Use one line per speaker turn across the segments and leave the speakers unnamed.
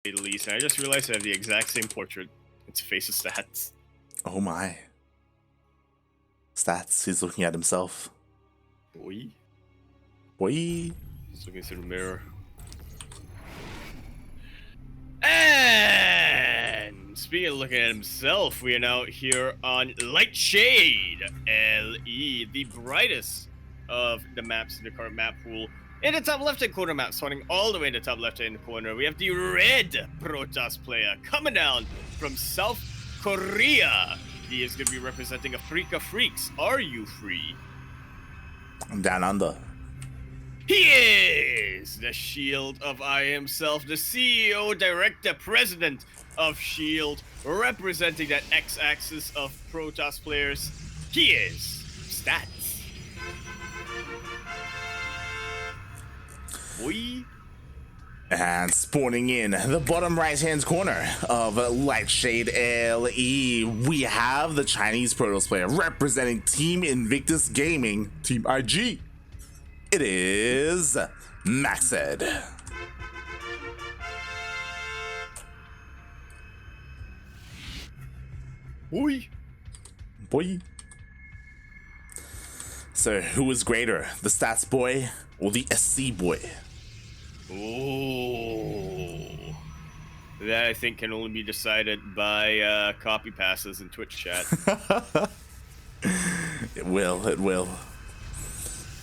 say the least. And I just realized I have the exact same portrait. It's face of stats.
Oh my. Stats. He's looking at himself.
Boy.
Boy.
He's looking through the mirror. And speaking of looking at himself, we are now here on Lightshade LE, the brightest of the maps in the current map pool. In the top left-hand corner map, starting all the way in the top left-hand corner, we have the red Protoss player coming down from South Korea. He is going to be representing Africa Freaks. Are you free?
I'm down under.
He is the Shield of I himself, the CEO, Director, President of Shield, representing that X-axis of Protoss players. He is Stats. Boy.
And spawning in the bottom right-hand corner of Lightshade LE, we have the Chinese Protoss player representing Team Invictus Gaming, Team IG. It is MacSed.
Boy.
Boy. So who is greater, the Stats boy or the SC boy?
Oh. That I think can only be decided by copy passes in Twitch chat.
It will.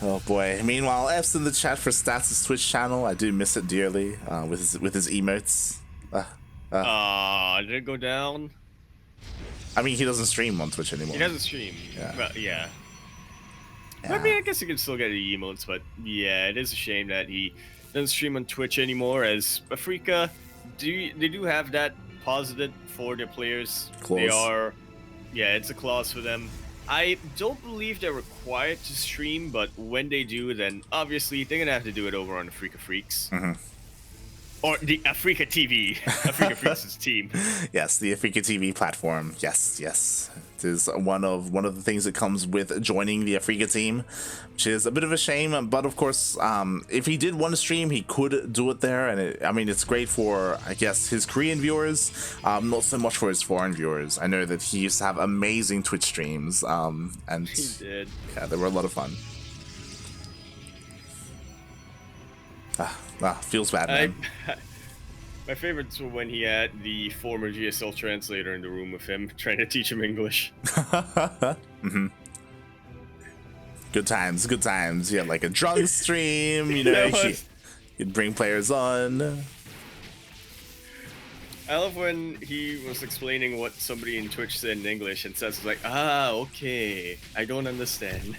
Oh boy. Meanwhile, F's in the chat for Stats' Twitch channel. I do miss it dearly with his emotes.
Did it go down?
I mean, he doesn't stream on Twitch anymore.
He doesn't stream.
Yeah.
But yeah. I mean, I guess you can still get the emotes, but yeah, it is a shame that he doesn't stream on Twitch anymore, as Africa, they do have that posited for their players.
Clause.
They are, yeah, it's a clause for them. I don't believe they're required to stream, but when they do, then obviously they're gonna have to do it over on Africa Freaks.
Mm-hmm.
Or the Africa TV. Africa Freaks' team.
Yes, the Africa TV platform. Yes. It is one of the things that comes with joining the Africa team, which is a bit of a shame. But of course, if he did want to stream, he could do it there. And I mean, it's great for, I guess, his Korean viewers, not so much for his foreign viewers. I know that he used to have amazing Twitch streams, and
He did.
Yeah, they were a lot of fun. Feels bad, man.
My favorites were when he had the former GSL translator in the room with him, trying to teach him English.
Mm-hmm. Good times. Yeah, like a drunk stream, you know, you'd bring players on.
I love when he was explaining what somebody in Twitch said in English and says like, okay, I don't understand.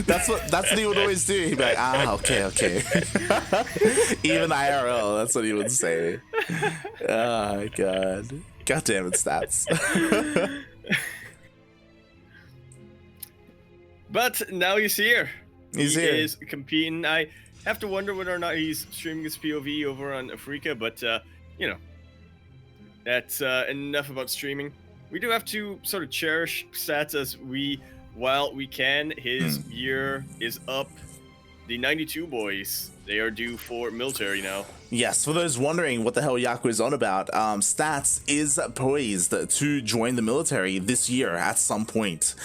that's what he would always do. He'd be like, okay. Even IRL, that's what he would say. Oh god damn it, Stats.
But now he's here.
He
is competing. I have to wonder whether or not he's streaming his POV over on Africa, but you know, that's enough about streaming. We do have to sort of cherish Stats as while we can. His year is up. The 92 boys, they are due for military now.
Yes, for those wondering what the hell Yaku is on about, Stats is poised to join the military this year at some point.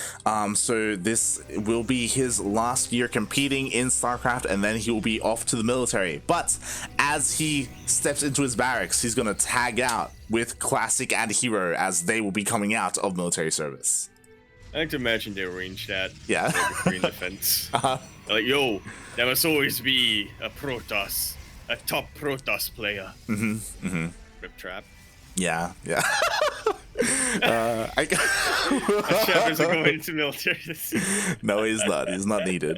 So this will be his last year competing in StarCraft, and then he will be off to the military. But as he steps into his barracks, he's going to tag out with Classic and Hero, as they will be coming out of military service.
I like to imagine they arrange that.
Yeah.
Green defense. Like, yo, there must always be a Protoss, a top Protoss player. Rip trap.
Yeah.
Shepherds are going into military.
No, he's not. He's not needed.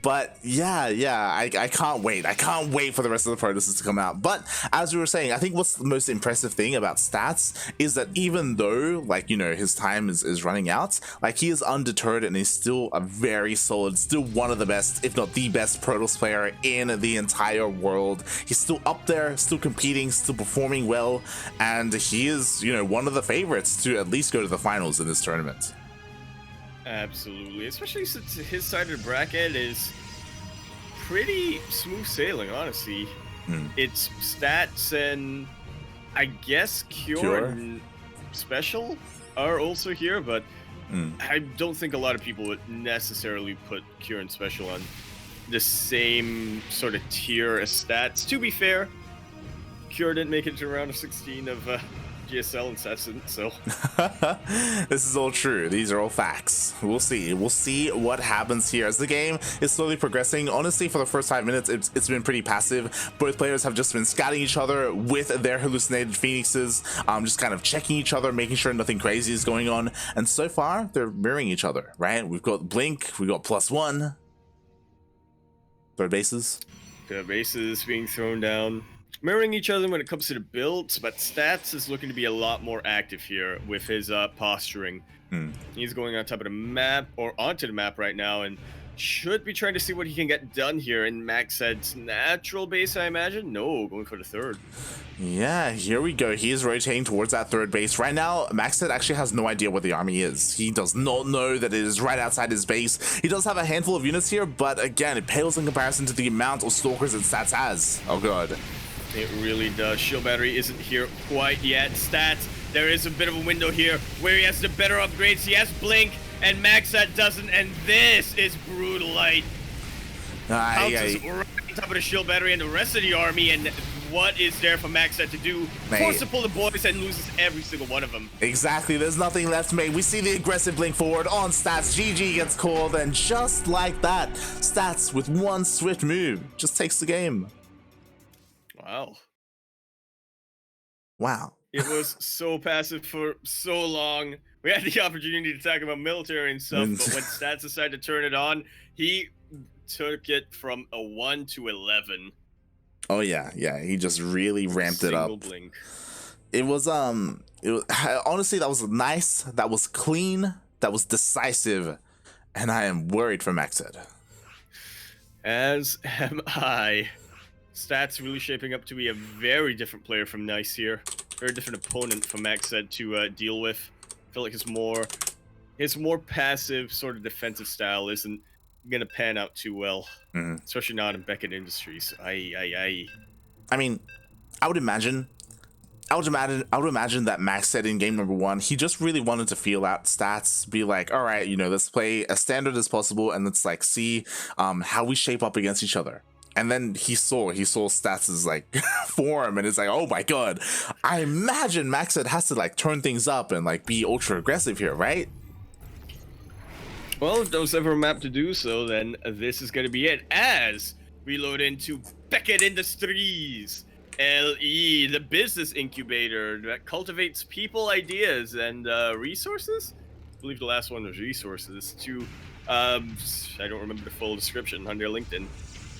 But yeah, I can't wait. I can't wait for the rest of the Protosses to come out. But as we were saying, I think what's the most impressive thing about Stats is that even though, like, you know, his time is running out, like, he is undeterred and he's still a very solid, still one of the best, if not the best Protoss player in the entire world. He's still up there, still competing, still performing well, and he is, you know, one of the favorites to at least go to the finals in this tournament.
Absolutely, especially since his side of the bracket is pretty smooth sailing, honestly. It's stats and I guess cure and special are also here, but I don't think a lot of people would necessarily put cure and special on the same sort of tier as stats. To be fair, cure didn't make it to round of 16 of GSL and stats didn't, so
this is all true. These are all facts. We'll see. We'll see what happens here as the game is slowly progressing. Honestly, for the first 5 minutes, it's been pretty passive. Both players have just been scouting each other with their hallucinated phoenixes, just kind of checking each other, making sure nothing crazy is going on. And so far, they're mirroring each other, right? We've got Blink, we got +1. Third bases.
The bases being thrown down. Mirroring each other when it comes to the builds, but stats is looking to be a lot more active here with his posturing. He's going on top of the map, or onto the map right now, and should be trying to see what he can get done here in MacSed's natural base, I imagine. No, going for the third.
Yeah, here we go. He is rotating towards that third base. Right now, MacSed actually has no idea what the army is. He does not know that it is right outside his base. He does have a handful of units here, but again, it pales in comparison to the amount of stalkers that Stats has. Oh god.
It really does. Shield battery isn't here quite yet. Stats, there is a bit of a window here where he has the better upgrades. He has Blink, and MacSed doesn't, and this is brutal light. Pounces right on top of the shield battery and the rest of the army, and what is there for MacSed to do? Force to pull the boys and loses every single one of them.
Exactly, there's nothing left made. We see the aggressive Blink forward on Stats. GG gets called, and just like that, Stats with one swift move just takes the game. Wow.
It was so passive for so long. We had the opportunity to talk about military and stuff, but when Stats decided to turn it on, he took it from a 1 to 11.
Oh yeah, he just really ramped it up.
Blink.
It was honestly, that was nice, that was clean, that was decisive, and I am worried for MacSed.
As am I. Stats really shaping up to be a very different player from Nice here. Very different opponent for MacSed to deal with. I feel like his more passive sort of defensive style isn't gonna pan out too well, especially not in Beckett Industries. I
mean, I would imagine that MacSed in game number 1, he just really wanted to feel out Stats, be like, all right, let's play as standard as possible, and let's like see how we shape up against each other. And then he saw Stats' like form, and it's like, oh my god, I imagine MacSed has to like turn things up and like be ultra aggressive here, right?
Well, if there was ever a map to do so, then this is going to be it, as we load into Beckett Industries LE, the business incubator that cultivates people, ideas, and resources. I believe the last one was resources to I don't remember the full description on their LinkedIn.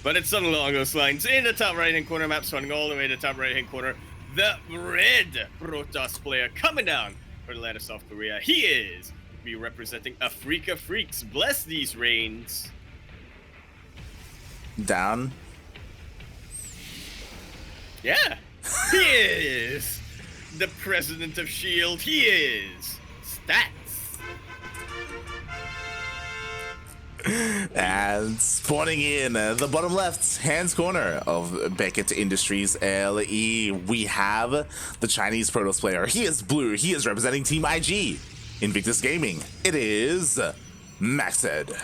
But it's something along those lines. In the top right-hand corner, map running all the way to the top right-hand corner, the red Protoss player coming down for the land of South Korea. He is be representing Afrika Freaks. Bless these reigns.
Down.
Yeah, he is the president of S.H.I.E.L.D. He is Stats.
And spawning in the bottom left hands corner of Beckett Industries LE, we have the Chinese Protoss player. He is blue. He is representing Team IG. Invictus Gaming. It is MacSed.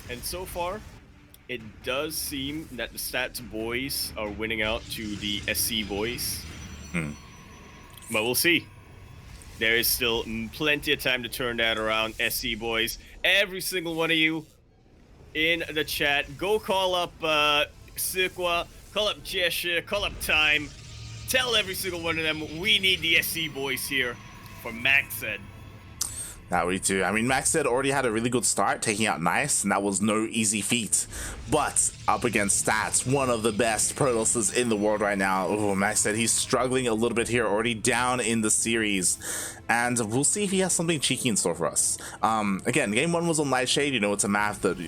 And so far, it does seem that the Stats boys are winning out to the SC boys. But we'll see. There is still plenty of time to turn that around, SC boys. Every single one of you in the chat, go call up Sikwa, call up Jesha, call up Time. Tell every single one of them we need the SC boys here for MacSed.
That we too. I mean, MacSed already had a really good start, taking out Nice, and that was no easy feat. But up against Stats, one of the best Protosses in the world right now. Oh, MacSed, he's struggling a little bit here, already down in the series. And we'll see if he has something cheeky in store for us. Again, game 1 was on Lightshade. It's a map that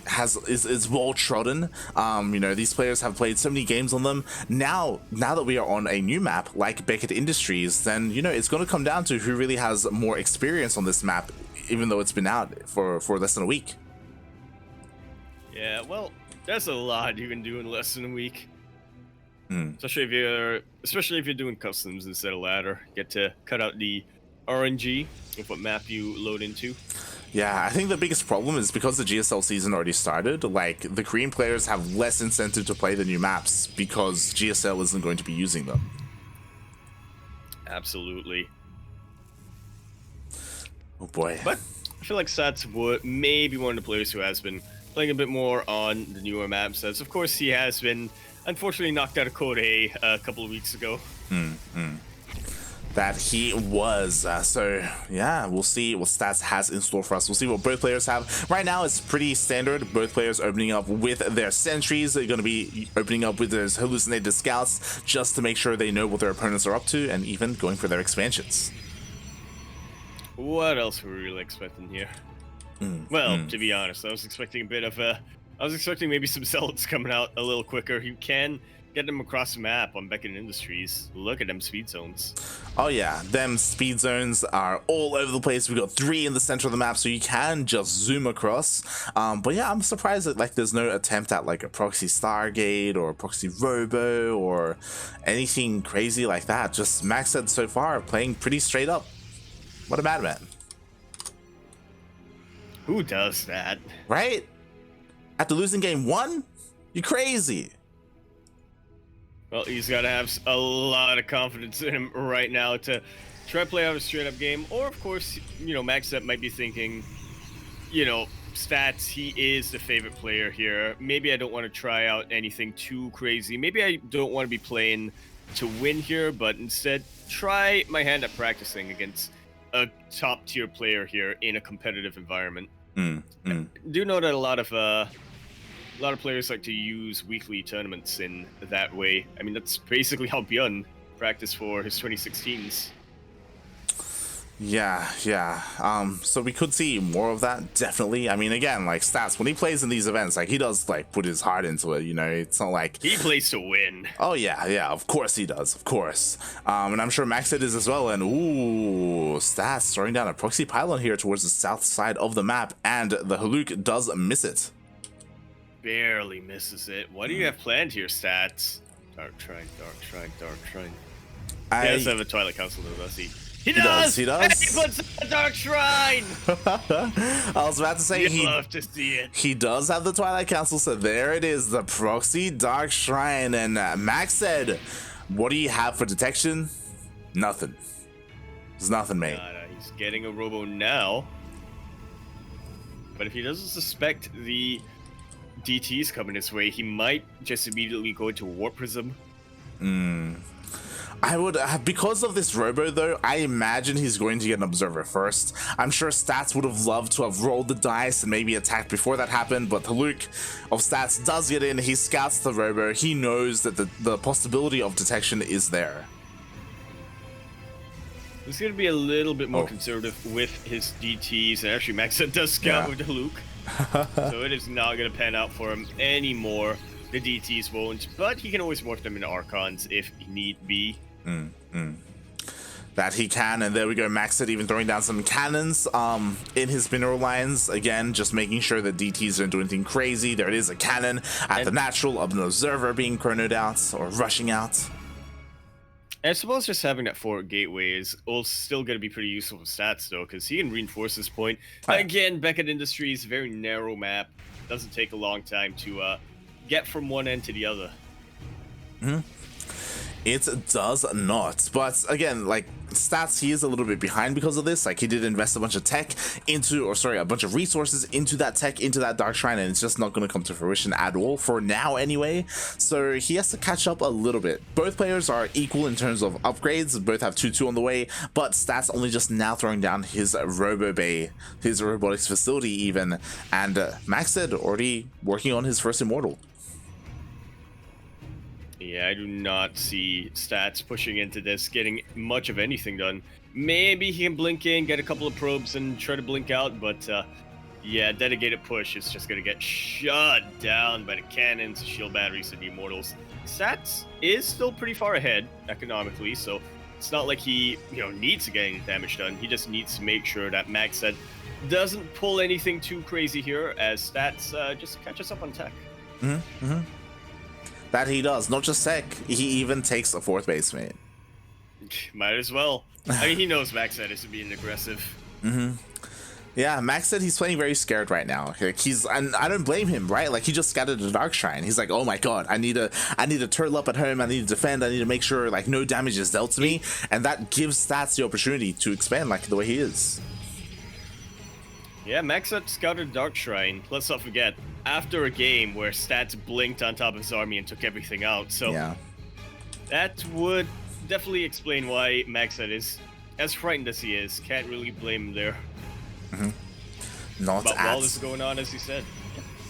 is well trodden. These players have played so many games on them. Now that we are on a new map like Beckett Industries, then it's going to come down to who really has more experience on this map, even though it's been out for less than a week.
Yeah, well, That's a lot you can do in less than a week.
Mm.
Especially if you're doing customs instead of ladder. Get to cut out the RNG of what map you load into.
Yeah, I think the biggest problem is because the GSL season already started, like, the Korean players have less incentive to play the new maps because GSL isn't going to be using them.
Absolutely.
Oh boy.
But I feel like Sats would maybe one of the players who has been playing a bit more on the newer map sets. Of course, he has been unfortunately knocked out of Code A a couple of weeks ago.
That he was. So yeah, we'll see what Stats has in store for us. We'll see what both players have. Right now, it's pretty standard. Both players opening up with their sentries. They're going to be opening up with those hallucinated scouts just to make sure they know what their opponents are up to, and even going for their expansions.
What else were we really expecting here? To be honest, I was expecting a bit of I was expecting maybe some zealots coming out a little quicker. You can get them across the map on Beckett Industries. Look at them speed zones.
Oh yeah, them speed zones are all over the place. We got 3 in the center of the map, so you can just zoom across. But yeah, I'm surprised that like there's no attempt at like a proxy Stargate or a proxy Robo or anything crazy like that. Just MacSed so far playing pretty straight up. What a madman.
Who does that?
Right? After losing game 1? You crazy.
Well, he's got to have a lot of confidence in him right now to try to play out a straight-up game. Or, of course, MacSed might be thinking, Stats, he is the favorite player here. Maybe I don't want to try out anything too crazy. Maybe I don't want to be playing to win here, but instead try my hand at practicing against a top-tier player here in a competitive environment. I do know that a lot of players like to use weekly tournaments in that way. I mean, that's basically how Björn practiced for his 2016s.
Yeah. So we could see more of that, definitely. I mean, again, like Stats, when he plays in these events, like he does like put his heart into it, It's not like
he plays to win.
Oh yeah, of course he does, of course. And I'm sure MacSed is as well. And ooh, Stats throwing down a proxy pylon here towards the south side of the map, and the Haluk does miss it.
Barely misses it. What do you have planned here, Stats? Dark Shrine. He does have a Twilight Council though, does he? He does!
He does.
And he puts a Dark Shrine!
I was about to say
You'd love to see it.
He does have the Twilight Council, so there it is, the proxy Dark Shrine. And MacSed, what do you have for detection? Nothing. There's nothing, mate.
He's getting a Robo now. But if he doesn't suspect the DTs coming his way, he might just immediately go into Warp Prism.
I would, because of this Robo though, I imagine he's going to get an Observer first. I'm sure Stats would have loved to have rolled the dice and maybe attacked before that happened, but Haluk of Stats does get in, he scouts the Robo, he knows that the possibility of detection is there.
He's going to be a little bit more conservative with his DTs, and actually MacSed does scout with Haluk. So it is not going to pan out for him anymore. The DTs won't, but he can always morph them into Archons if need be.
That he can, and there we go. MacSed even throwing down some cannons in his mineral lines. Again, just making sure that DTs don't do anything crazy. There it is, a cannon at the natural of an Observer being chronoed out or rushing out.
I suppose just having that forward gateway is still going to be pretty useful for Stats, though, because he can reinforce this point. Again, Beckett Industries, very narrow map. Doesn't take a long time to get from one end to the other.
It does not. But again, like Stats, he is a little bit behind because of this. Like he did invest a bunch of tech into, a bunch of resources into that tech, into that Dark Shrine, and it's just not going to come to fruition at all for now anyway. So he has to catch up a little bit. Both players are equal in terms of upgrades. Both have 2-2 on the way, but Stats only just now throwing down his Robo Bay, his robotics facility even, and MacSed already working on his first Immortal.
Yeah, I do not see Stats pushing into this, getting much of anything done. Maybe he can blink in, get a couple of probes, and try to blink out, but yeah, dedicated push is just going to get shut down by the cannons, shield batteries, and the Immortals. Stats is still pretty far ahead economically, so it's not like he needs to get any damage done. He just needs to make sure that MacSed doesn't pull anything too crazy here, as Stats just catches up on tech.
That he does. Not just sec, he even takes a 4th base, mate.
Might as well. I mean, he knows MacSed is being aggressive.
Yeah, Max said he's playing very scared right now. Like and I don't blame him, right? Like he just scattered the Dark Shrine. He's like, oh my god, I need to turtle up at home. I need to defend. I need to make sure like no damage is dealt to me, and that gives Stats the opportunity to expand like the way he is.
Yeah, MacSed scouted Dark Shrine. Let's not forget, after a game where Stats blinked on top of his army and took everything out. So
yeah,
that would definitely explain why MacSed is as frightened as he is. Can't really blame him there.
Not
but while this is going on, as you said.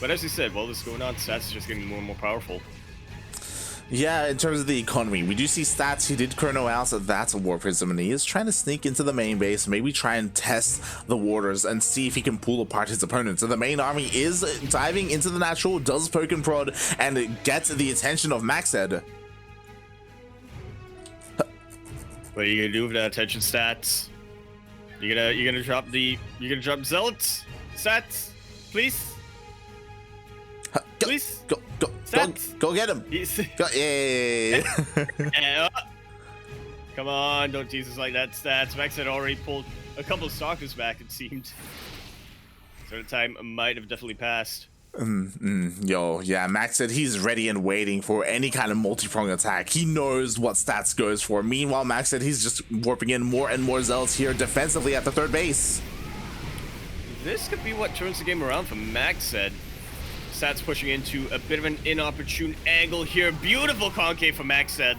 But as you said, while this is going on, Stats is just getting more and more powerful.
Yeah, in terms of the economy, we do see Stats. He did chrono out that War Prism, and he is trying to sneak into the main base, maybe try and test the waters and see if he can pull apart his opponents. So the main army is diving into the natural, does poke and prod, and gets the attention of MacSed.
What are you gonna do with that attention, Stats? You're gonna drop Zealots, Stats, please. Please.
Go get him. Yay.
Come on, don't tease us like that, Stats. MacSed already pulled a couple of stalkers back, it seemed. So the time might have definitely passed.
Yo, yeah, Max said he's ready and waiting for any kind of multi-prong attack. He knows what Stats goes for. Meanwhile, Max said he's just warping in more and more zealots here defensively at the 3rd base.
This could be what turns the game around for MacSed. Stats pushing into a bit of an inopportune angle here. Beautiful concave for MacSed.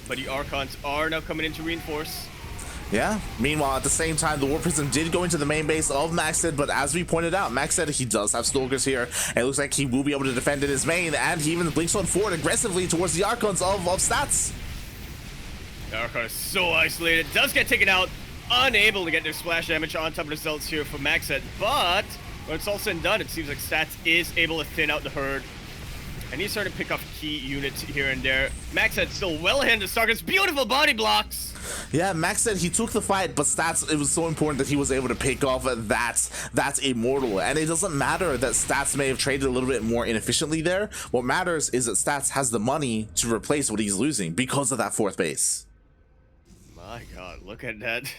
But the Archons are now coming in to reinforce.
Yeah, meanwhile, at the same time, the War Prism did go into the main base of MacSed, but as we pointed out, MacSed, he does have Stalkers here, and it looks like he will be able to defend in his main, and he even blinks on forward aggressively towards the Archons of Stats.
The Archon is so isolated, does get taken out, unable to get their splash damage on top of the Zealots here for MacSed, but when it's all said and done, it seems like Stats is able to thin out the herd. And he's starting to pick up key units here and there. MacSed still well ahead of Stalkers. Beautiful body blocks.
Yeah, Max said he took the fight, but Stats, it was so important that he was able to pick off that's Immortal. And it doesn't matter that Stats may have traded a little bit more inefficiently there. What matters is that Stats has the money to replace what he's losing because of that 4th base.
My god, look at that.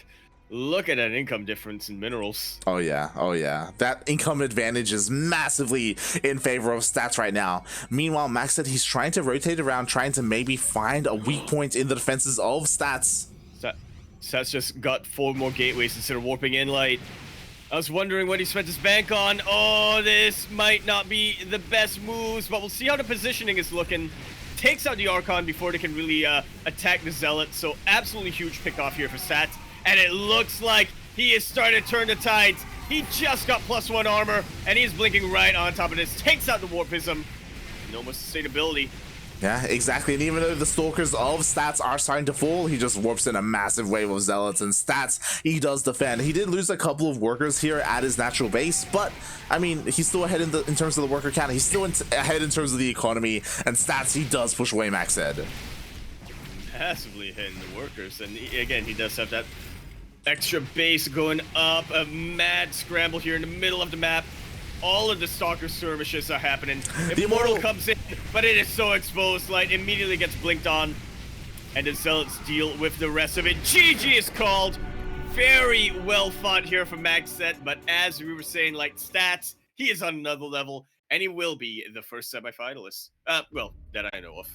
Look at that income difference in minerals.
Oh yeah. That income advantage is massively in favor of Stats right now. Meanwhile, Max said he's trying to rotate around, trying to maybe find a weak point in the defenses of Stats.
Stats just got 4 more gateways instead of warping in light. I was wondering what he spent his bank on. Oh, this might not be the best moves, but we'll see how the positioning is looking. Takes out the Archon before they can really attack the Zealot. So absolutely huge pick off here for Stats. And it looks like he is starting to turn the tides. He just got +1 armor, and he's blinking right on top of this. Takes out the Warp Prism. No more sustainability.
Yeah, exactly. And even though the Stalkers of Stats are starting to fall, he just warps in a massive wave of Zealots, and Stats, he does defend. He did lose a couple of workers here at his natural base, but I mean, he's still ahead in terms of the worker count. He's still ahead in terms of the economy, and Stats, he does push away MacSed.
Massively ahead in the workers, and again, he does have that extra base going up. A mad scramble here in the middle of the map. All of the Stalker skirmishes are happening. The Immortal comes in, but it is so exposed. Light immediately gets blinked on, and the Zealots deal with the rest of it. GG is called. Very well fought here from MacSed, but as we were saying, like Stats, he is on another level, and he will be the first semi-finalist. Well, that I know of.